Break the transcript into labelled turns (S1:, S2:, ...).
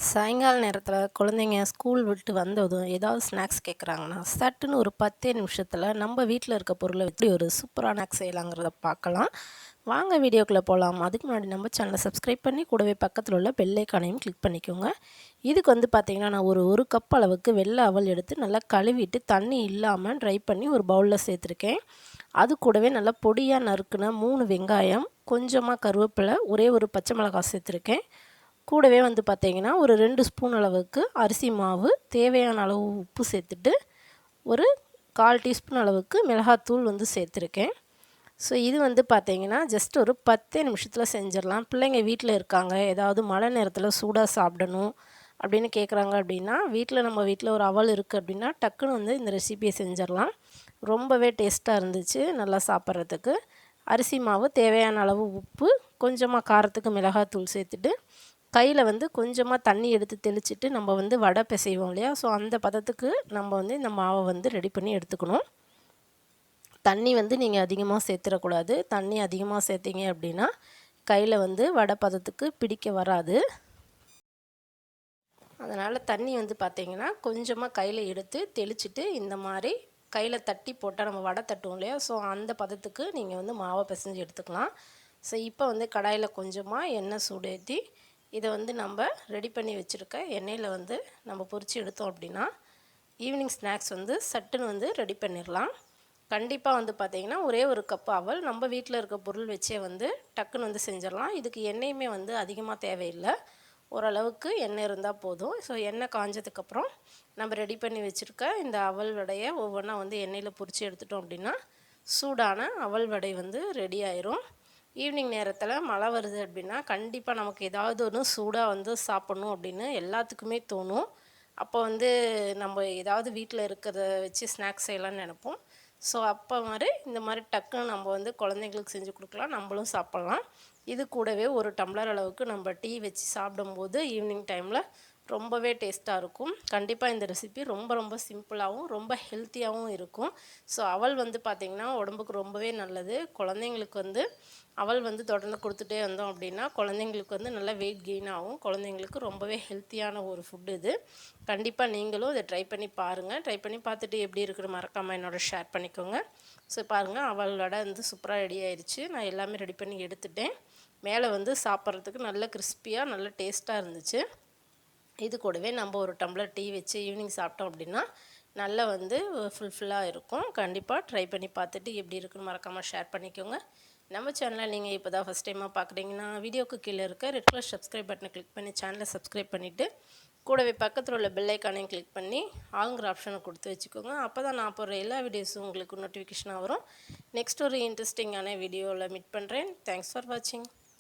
S1: சாயங்கால நேரத்தில் குழந்தைங்க ஸ்கூல் விட்டு வந்ததும் ஏதாவது ஸ்நாக்ஸ் கேட்குறாங்கன்னா சட்டுன்னு ஒரு 10 நிமிஷத்தில் நம்ம வீட்டில் இருக்க பொருளை வச்சு ஒரு சூப்பரான ஸ்நாக்ஸ் செய்யலாங்கிறத பார்க்கலாம். வாங்க வீடியோக்குள்ளே போகலாம். அதுக்கு முன்னாடி நம்ம சேனலை சப்ஸ்கிரைப் பண்ணி கூடவே பக்கத்தில் உள்ள பெல் ஐக்கானையும் கிளிக் பண்ணிக்கோங்க. இதுக்கு வந்து பார்த்திங்கன்னா நான் ஒரு கப் அளவுக்கு வெள்ளை அவல் எடுத்து நல்லா கழுவிட்டு தண்ணி இல்லாமல் ட்ரை பண்ணி ஒரு பவுலில் சேர்த்துருக்கேன். அது கூடவே நல்லா பொடியாக நறுக்குன 3 வெங்காயம், கொஞ்சமாக கருவேப்பிலை, ஒரே ஒரு பச்சை மிளகாய் சேர்த்துருக்கேன். கூடவே வந்து பார்த்திங்கன்னா ஒரு 2 ஸ்பூன் அளவுக்கு அரிசி மாவு, தேவையான அளவு உப்பு சேர்த்துட்டு ஒரு 1/4 டீஸ்பூன் அளவுக்கு மிளகாத்தூள் வந்து சேர்த்துருக்கேன். ஸோ இது வந்து பார்த்திங்கன்னா ஜஸ்ட் ஒரு 10 நிமிஷத்தில் செஞ்சிடலாம். பிள்ளைங்க வீட்டில் இருக்காங்க, ஏதாவது மழை நேரத்தில் சூடாக சாப்பிடணும் அப்படின்னு கேட்குறாங்க அப்படின்னா, நம்ம வீட்டில் ஒரு அவல் இருக்குது அப்படின்னா டக்குன்னு வந்து இந்த ரெசிபியை செஞ்சிடலாம். ரொம்பவே டேஸ்ட்டாக இருந்துச்சு நல்லா சாப்பிட்றதுக்கு. அரிசி மாவு, தேவையான அளவு உப்பு, கொஞ்சமாக காரத்துக்கு மிளகாத்தூள் சேர்த்துட்டு கையில் வந்து கொஞ்சமாக தண்ணி எடுத்து தெளிச்சிட்டு நம்ம வந்து வடை பிசைவோம் இல்லையா, ஸோ அந்த பதத்துக்கு நம்ம வந்து இந்த மாவை வந்து ரெடி பண்ணி எடுத்துக்கணும். தண்ணி வந்து நீங்கள் அதிகமாக சேர்த்துடக்கூடாது. தண்ணி அதிகமாக சேர்த்திங்க அப்படின்னா கையில் வந்து வடை பதத்துக்கு பிடிக்க வராது. அதனால் தண்ணி வந்து பார்த்திங்கன்னா கொஞ்சமாக கையில் எடுத்து தெளிச்சிட்டு இந்த மாதிரி கையில் தட்டி போட்டால் நம்ம வடை தட்டுவோம் இல்லையா, ஸோ அந்த பதத்துக்கு நீங்கள் வந்து மாவை பிசைஞ்சு எடுத்துக்கலாம். ஸோ இப்போ வந்து கடாயில் கொஞ்சமாக எண்ணெய் சூடேற்றி இதை வந்து நம்ம ரெடி பண்ணி வச்சுருக்க எண்ணெயில் வந்து நம்ம பொரித்து எடுத்தோம் அப்படின்னா ஈவினிங் ஸ்நாக்ஸ் வந்து சட்டுன்னு வந்து ரெடி பண்ணிடலாம். கண்டிப்பாக வந்து பார்த்திங்கன்னா ஒரே ஒரு கப் அவல் நம்ம வீட்டில் இருக்க பொருள் வச்சே வந்து டக்குன்னு வந்து செஞ்சிடலாம். இதுக்கு எண்ணெயுமே வந்து அதிகமாக தேவையில்லை, ஓரளவுக்கு எண்ணெய் இருந்தால் போதும். ஸோ எண்ணெய் காஞ்சதுக்கப்புறம் நம்ம ரெடி பண்ணி வச்சுருக்க இந்த அவல் வடையை ஒவ்வொன்றா வந்து எண்ணெயில் பொரித்து எடுத்துட்டோம் அப்படின்னா சூடான அவல் வடை வந்து ரெடி ஆயிரும். ஈவினிங் நேரத்தில் மழை வருது அப்படின்னா கண்டிப்பாக நமக்கு ஏதாவது ஒன்று சூடாக வந்து சாப்பிட்ணும் அப்படின்னு எல்லாத்துக்குமே தோணும். அப்போ வந்து நம்ம ஏதாவது வீட்டில் இருக்கிறத வச்சு ஸ்நாக்ஸ் செய்யலாம்னு நினைப்போம். ஸோ அப்போ மாதிரி இந்த மாதிரி டக்குன்னு நம்ம வந்து குழந்தைங்களுக்கு செஞ்சு கொடுக்கலாம், நம்மளும் சாப்பிட்லாம். இது கூடவே ஒரு டம்ளர் அளவுக்கு நம்ம டீ வச்சு சாப்பிடும்போது ஈவினிங் டைமில் ரொம்பவே டேஸ்ட்டாக இருக்கும். கண்டிப்பாக இந்த ரெசிபி ரொம்ப ரொம்ப சிம்பிளாகவும் ரொம்ப ஹெல்த்தியாகவும் இருக்கும். ஸோ அவல் வந்து பார்த்திங்கன்னா உடம்புக்கு ரொம்பவே நல்லது. குழந்தைங்களுக்கு வந்து அவல் வந்து தொடர்ந்து கொடுத்துட்டே வந்தோம் அப்படின்னா குழந்தைங்களுக்கு வந்து நல்லா வெயிட் கெயின் ஆகும். குழந்தைங்களுக்கு ரொம்பவே ஹெல்த்தியான ஒரு ஃபுட்டு இது. கண்டிப்பாக நீங்களும் இதை ட்ரை பண்ணி பாருங்கள். ட்ரை பண்ணி பார்த்துட்டு எப்படி இருக்குன்னு மறக்காமல் என்னோட ஷேர் பண்ணிக்கோங்க. ஸோ பாருங்கள், அவல் வடை வந்து சூப்பராக ரெடி ஆயிடுச்சு. நான் எல்லாமே ரெடி பண்ணி எடுத்துட்டேன். மேலே வந்து சாப்பிட்றதுக்கு நல்ல கிறிஸ்பியாக நல்ல டேஸ்ட்டாக இருந்துச்சு. இது கூடவே நம்ம ஒரு டம்ளர் டீ வச்சு ஈவினிங் சாப்பிட்டோம் அப்படின்னா நல்லா வந்து ஃபுல்ஃபில்லாக இருக்கும். கண்டிப்பாக ட்ரை பண்ணி பார்த்துட்டு எப்படி இருக்குன்னு மறக்காமல் ஷேர் பண்ணிக்கோங்க. நம்ம சேனலை நீங்கள் இப்போ தான் ஃபஸ்ட் டைமாக பார்க்குறீங்கன்னா வீடியோக்கு கீழே இருக்க ரெட் கலர் சப்ஸ்கிரைப் பட்டனை கிளிக் பண்ணி சேனலை சப்ஸ்கிரைப் பண்ணிவிட்டு கூடவே பக்கத்தில் உள்ள பெல் ஐக்கானையும் கிளிக் பண்ணி ஆளுங்கிற ஆப்ஷனை கொடுத்து வச்சுக்கோங்க. அப்போ தான் நான் போடுற எல்லா வீடியோஸும் உங்களுக்கு நோட்டிஃபிகேஷனாக வரும். நெக்ஸ்ட் ஒரு இன்ட்ரெஸ்டிங்கான வீடியோவில் மீட் பண்ணுறேன். தேங்க்ஸ் ஃபார் வாட்சிங்.